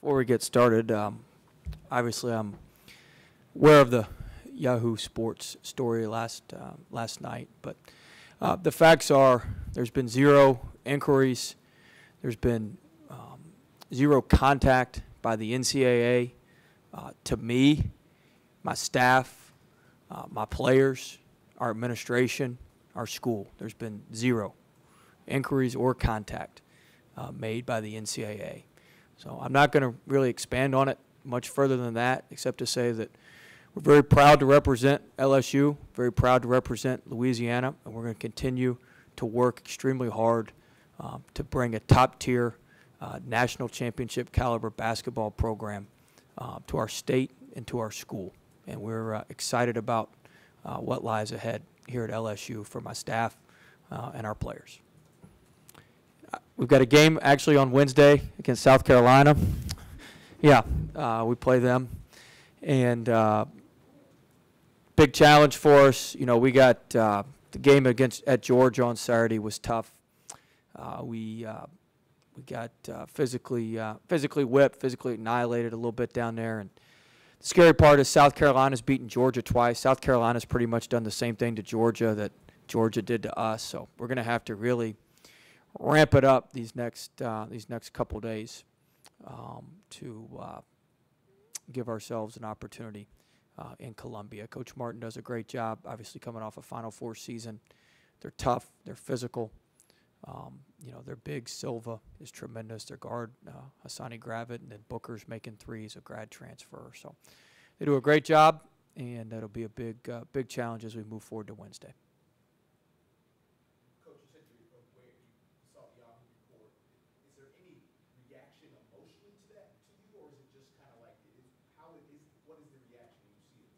Before we get started, obviously I'm aware of the Yahoo Sports story last night, but the facts are there's been zero inquiries, there's been zero contact by the NCAA to me, my staff, my players, our administration, our school. There's been zero inquiries or contact made by the NCAA. So I'm not going to really expand on it much further than that, except to say that we're very proud to represent LSU, very proud to represent Louisiana, and we're going to continue to work extremely hard to bring a top-tier national championship caliber basketball program to our state and to our school. And we're excited about what lies ahead here at LSU for my staff and our players. We've got a game actually on Wednesday against South Carolina. Yeah, we play them. And big challenge for us. You know, we got the game at Georgia on Saturday was tough. We got physically whipped, physically annihilated a little bit down there. And the scary part is South Carolina's beaten Georgia twice. South Carolina's pretty much done the same thing to Georgia that Georgia did to us. So we're going to have to really ramp it up these next couple days to give ourselves an opportunity in Columbia. Coach Martin does a great job, obviously coming off a Final Four season. They're tough. They're physical. You know, their big Silva is tremendous. Their guard, Hassani Gravett, and then Booker's making threes, a grad transfer. So they do a great job, and that'll be a big challenge as we move forward to Wednesday. Coach, you said you saw the Yahoo report. Is there any reaction emotionally to that to you, or is it just kind of like what is the reaction when you see it?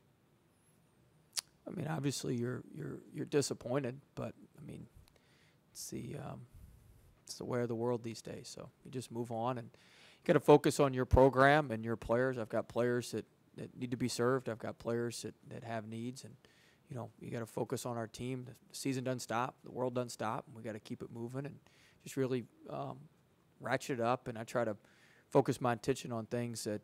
I mean, obviously you're disappointed, but I mean, it's the way of the world these days. So you just move on, and you got to focus on your program and your players. I've got players that need to be served. I've got players that have needs, and you know, you got to focus on our team. The season doesn't stop. The world doesn't stop, and we got to keep it moving and just really ratchet it up. And I try to focus my attention on things that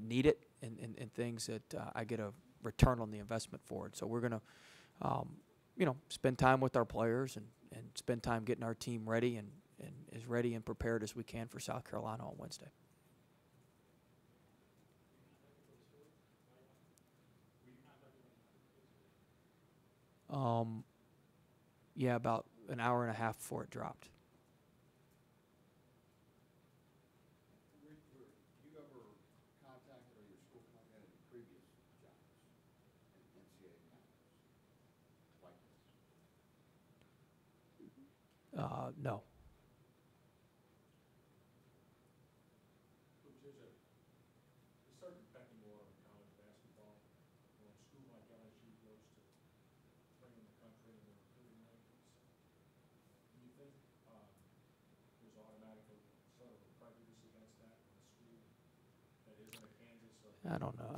need it and things that I get a return on the investment for it. So we're gonna you know, spend time with our players and spend time getting our team ready and as ready and prepared as we can for South Carolina on Wednesday. Yeah, about an hour and a half before it dropped. Were you ever contacted or your school contacted any previous jobs in NCAA matters like this? No. There's a certain pecking order in college basketball. When a school like LSU goes to bring in the country in the recruiting rankings, do you think there's automatically sort of a prejudice against that in a school that isn't a Kansas or I don't know.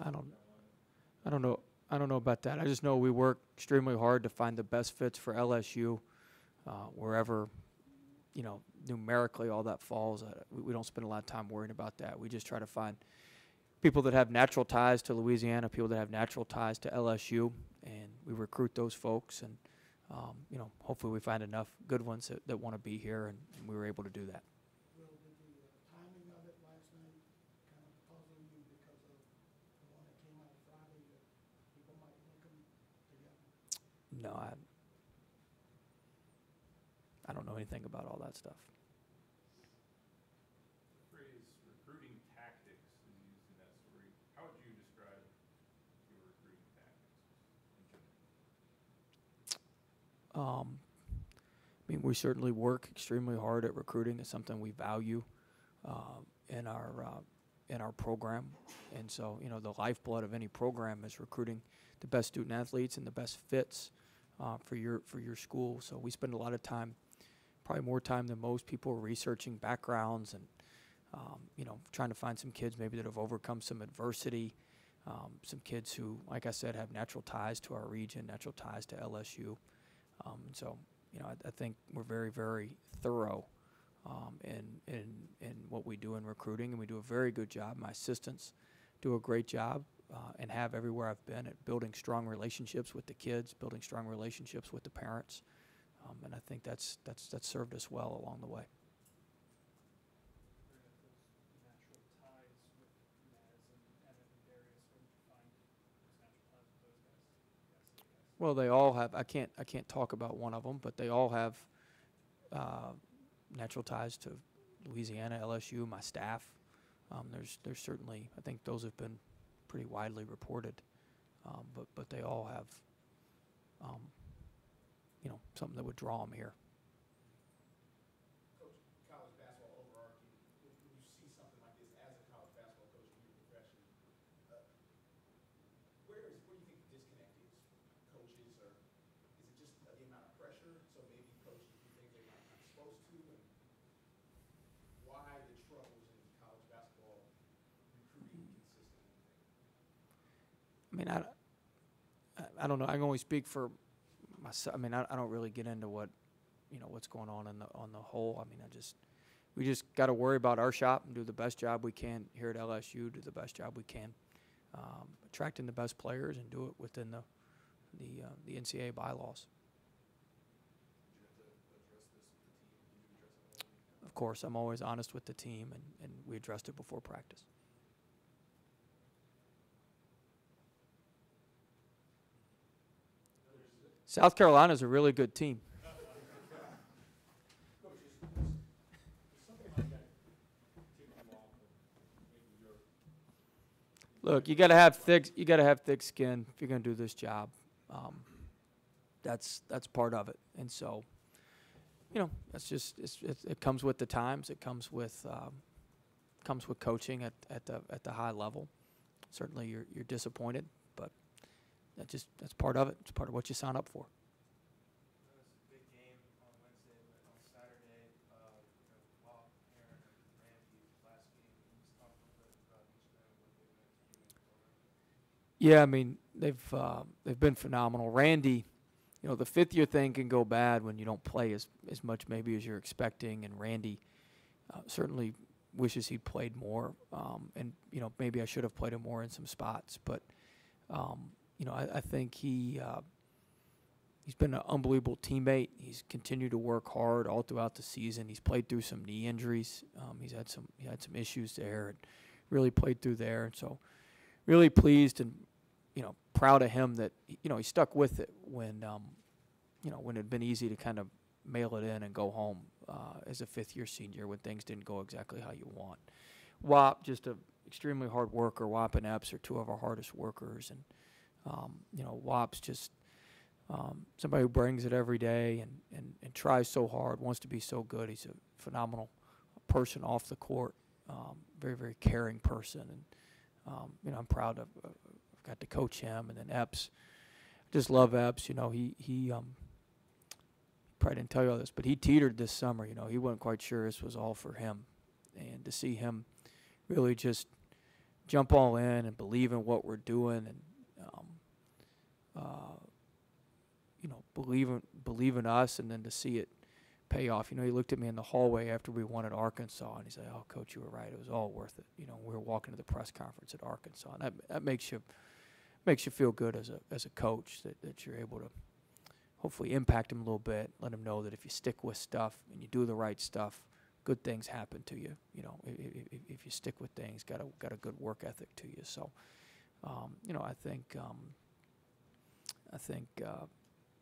I don't know about that. I just know we work extremely hard to find the best fits for LSU, wherever, you know, numerically all that falls. We don't spend a lot of time worrying about that. We just try to find people that have natural ties to Louisiana, people that have natural ties to LSU, and we recruit those folks. And you know, hopefully we find enough good ones that want to be here, and we were able to do that. Will, did the timing of it last night kind of puzzle you because of the one that came out Friday that people might link them together? No, I don't know anything about all that stuff. the phrase recruiting tactics is used in that story. How would you describe your recruiting tactics in general? I mean, we certainly work extremely hard at recruiting. It's something we value in our program, and so you know, the lifeblood of any program is recruiting the best student athletes and the best fits for your school. So we spend a lot of time, probably more time than most people, researching backgrounds and you know, trying to find some kids maybe that have overcome some adversity, some kids who, like I said, have natural ties to our region, natural ties to LSU. And so, you know, I think we're very, very thorough in what we do in recruiting, and we do a very good job. My assistants do a great job, and have everywhere I've been at building strong relationships with the kids, building strong relationships with the parents, and I think that's served us well along the way. Natural ties with Maz and Evan and Darius. Where did you find those natural ties with those guys? Well, they all have. I can't talk about one of them, but they all have natural ties to Louisiana, LSU, my staff. There's certainly, I think those have been pretty widely reported, but they all have, something that would draw them here. Coach, college basketball overarching, when you see something like this as a college basketball coach in your profession, where do you think the disconnect is? Coaches, or is it just the amount of pressure? So maybe coaches do things they're not supposed to, and why the troubles in college basketball recruiting consistently? I mean, I don't know. I can only speak for myself. I mean, I don't really get into what's going on on the whole. I mean, we just got to worry about our shop and do the best job we can here at LSU. Do the best job we can, attracting the best players and do it within the NCAA bylaws. Did you have to address this with the team? Did you address it? Of course, I'm always honest with the team, and we addressed it before practice. South Carolina's a really good team. Coach, is something like that tick you off of maybe your Look, you got to have thick skin if you're going to do this job. That's part of it, and so, that's just it comes with the times. It comes with coaching at the high level. Certainly, you're disappointed, but that's part of it. It's part of what you sign up for. It was a big game on Wednesday, but on Saturday, Bob, Aaron, and Randy last game. Can you just talk a little bit about each of them, what they meant to you and the program? Yeah, I mean they've been phenomenal. Randy, the fifth year thing can go bad when you don't play as much maybe as you're expecting, and Randy certainly wishes he'd played more. And maybe I should have played him more in some spots, but I think he's been an unbelievable teammate. He's continued to work hard all throughout the season. He's played through some knee injuries. He had some issues there, and really played through there. And so, really pleased and proud of him that he stuck with it when when it had been easy to kind of mail it in and go home as a fifth-year senior when things didn't go exactly how you want. Wap, just an extremely hard worker. Wap and Epps are two of our hardest workers, and Wap's just somebody who brings it every day and tries so hard, wants to be so good. He's a phenomenal person off the court, very, very caring person, and I'm proud of I've got to coach him. And then Epps, just love Epps. He probably didn't tell you all this, but he teetered this summer. He wasn't quite sure this was all for him, and to see him really just jump all in and believe in what we're doing, and believe in us, and then to see it pay off. He looked at me in the hallway after we won at Arkansas, and he said, "Oh, Coach, you were right. It was all worth it." We were walking to the press conference at Arkansas, and that makes you feel good as a coach that you're able to hopefully impact him a little bit, let him know that if you stick with stuff and you do the right stuff, good things happen to you. If you stick with things, got a good work ethic to you. So, I think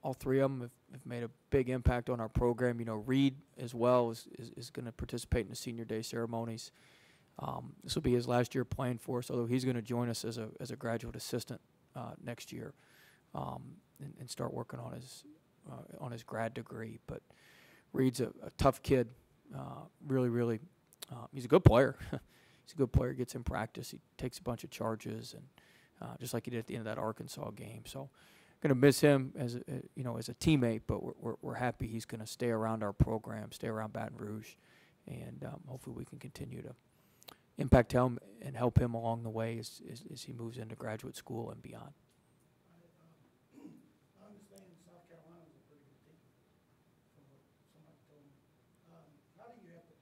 all three of them have made a big impact on our program. Reed as well is going to participate in the senior day ceremonies. This will be his last year playing for us, although he's going to join us as a graduate assistant next year, and start working on his grad degree. But Reed's a tough kid. Really, he's a good player. He's a good player. Gets in practice. He takes a bunch of charges, and just like he did at the end of that Arkansas game. So, going to miss him as a teammate. But we're happy he's going to stay around our program, stay around Baton Rouge, and hopefully we can continue to impact him and help him along the way as he moves into graduate school and beyond. I understand South Carolina is a pretty good team, from what somebody told me. How do you have to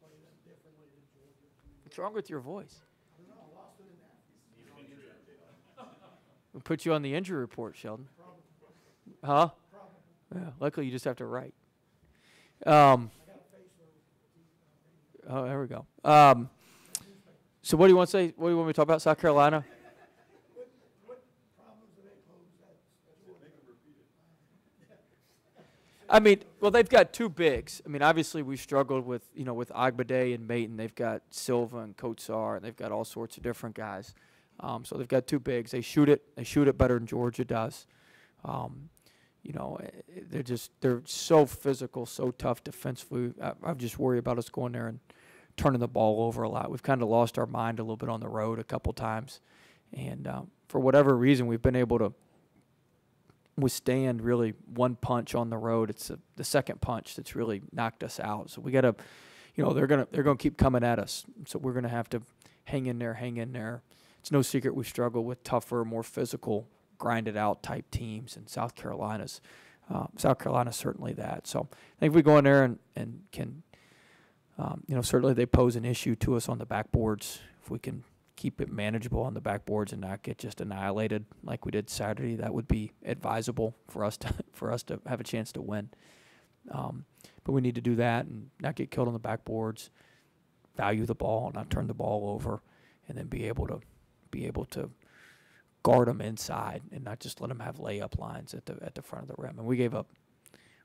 What's wrong with your voice? I don't know, I lost it in that. We'll put you on the injury report, Sheldon. Probably, Huh? probably. Yeah. Luckily, you just have to write. I got a face for Oh, there we go. So what do you want to say? What do you want me to talk about? South Carolina? what problems do they pose? I mean, well, they've got two bigs. I mean, obviously we struggled with, with Agbade and Mayton. They've got Silva and Kotsar, and they've got all sorts of different guys. So they've got two bigs. They shoot it. They shoot it better than Georgia does. They're so physical, so tough defensively. I just worry about us going there and turning the ball over a lot. We've kind of lost our mind a little bit on the road a couple times, and for whatever reason, we've been able to withstand really one punch on the road. It's the second punch that's really knocked us out. So we got to, they're gonna keep coming at us. So we're gonna have to hang in there. It's no secret we struggle with tougher, more physical, grinded out type teams, and South Carolina's certainly that. So I think if we go in there and can, certainly they pose an issue to us on the backboards. If we can keep it manageable on the backboards and not get just annihilated like we did Saturday, that would be advisable for us to have a chance to win. But we need to do that and not get killed on the backboards, value the ball, not turn the ball over, and then be able to guard them inside and not just let them have layup lines at the front of the rim. And we gave up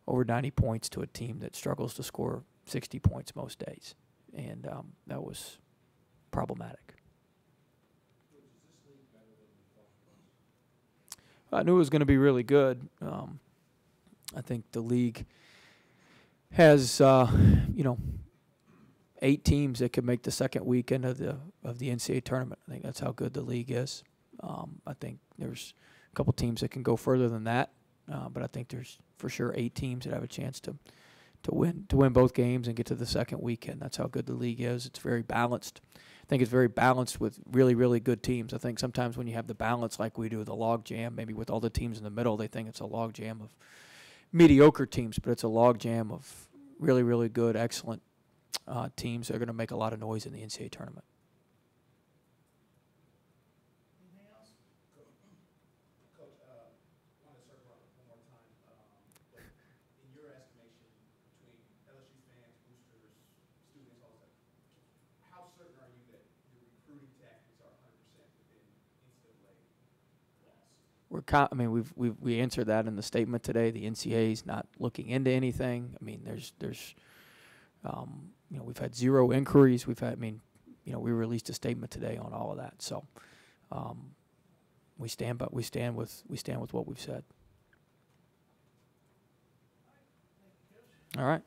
over 90 points to a team that struggles to score 60 points most days, and that was problematic. I knew it was going to be really good. I think the league has, 8 teams that could make the second weekend of the NCAA tournament. I think that's how good the league is. I think there's a couple teams that can go further than that, but I think there's for sure 8 teams that have a chance to win both games and get to the second weekend. That's how good the league is. It's very balanced. I think it's very balanced with really, really good teams. I think sometimes when you have the balance like we do, the log jam, maybe with all the teams in the middle, they think it's a log jam of mediocre teams, but it's a log jam of really, really good, excellent teams that are going to make a lot of noise in the NCAA tournament. Anything else? Coach, I want to circle around one more time. But in your estimation, between LSU fans, boosters, students, all that, how certain are you that your recruiting tactics are 100% within NCAA laws? We answered that in the statement today. The NCAA is not looking into anything. I mean, we've had 0 inquiries. We released a statement today on all of that. So, we stand with what we've said. All right.